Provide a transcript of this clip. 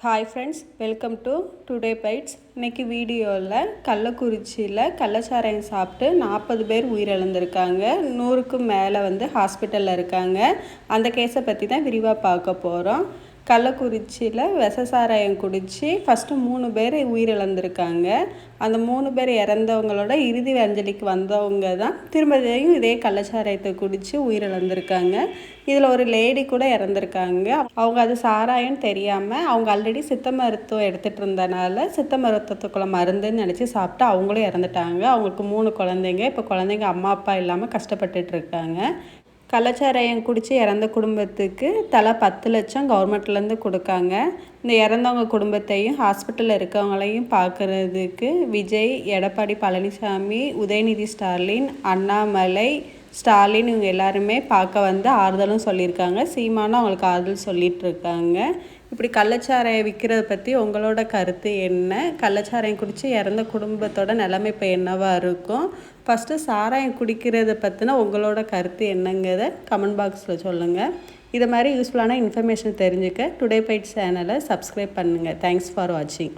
Hi friends, welcome to today bytes. இன்றைக்கி வீடியோவில் கள்ளக்குறிச்சியில் கள்ளச்சாராயம் சாப்பிட்டு 40 பேர் உயிரிழந்திருக்காங்க. 100க்கும் மேலே ஹாஸ்பிட்டலில் இருக்காங்க. அந்த கேஸை பற்றி தான் விரிவாக பார்க்க போகிறோம். கள்ளக்குறிச்சியில் விஷசாராயம் குடித்து ஃபஸ்ட்டு 3 பேர் உயிரிழந்திருக்காங்க. அந்த 3 பேர் இறந்தவங்களோட இறுதி அஞ்சலிக்கு வந்தவங்க தான் திரும்பவும் இதே கள்ளச்சாராயத்தை குடித்து உயிரிழந்திருக்காங்க. இதில் ஒரு லேடி கூட இறந்துருக்காங்க. அவங்க அது சாராயம்னு தெரியாமல் அவங்க ஆல்ரெடி சித்த மருத்துவம் எடுத்துகிட்டு இருந்தனால சித்த மருத்துவத்துக்குள்ள மருந்துன்னு நினச்சி சாப்பிட்டு அவங்களும் இறந்துட்டாங்க. அவங்களுக்கு 3 குழந்தைங்க. இப்போ குழந்தைங்க அம்மா அப்பா இல்லாமல் கஷ்டப்பட்டுட்டு இருக்காங்க. கள்ளச்சாராயம் குடித்து இறந்த குடும்பத்துக்கு தலா 10 லட்சம் கவர்மெண்ட்லேருந்து கொடுக்காங்க. இந்த இறந்தவங்க குடும்பத்தையும் ஹாஸ்பிட்டலில் இருக்கவங்களையும் பார்க்குறதுக்கு விஜய், எடப்பாடி பழனிசாமி, உதயநிதி ஸ்டாலின், அண்ணாமலை, ஸ்டாலின் இவங்க எல்லாருமே பார்க்க ஆறுதலும் சொல்லியிருக்காங்க. சீமானும் அவங்களுக்கு ஆறுதல் சொல்லிகிட்ருக்காங்க. இப்படி கள்ளச்சாராயம் விற்கிறத பற்றி உங்களோட கருத்து என்ன? கள்ளச்சாராயம் குடித்து இறந்த குடும்பத்தோட நிலைமை இப்போ என்னவாக இருக்கும்? ஃபஸ்ட்டு சாராயம் குடிக்கிறத பற்றின உங்களோட கருத்து என்னங்கிறத கமெண்ட் பாக்ஸில் சொல்லுங்கள். இது மாதிரி யூஸ்ஃபுல்லான இன்ஃபர்மேஷன் தெரிஞ்சுக்க டுடே பைட் சேனலை சப்ஸ்கிரைப் பண்ணுங்கள். தேங்க்ஸ் ஃபார் வாட்சிங்.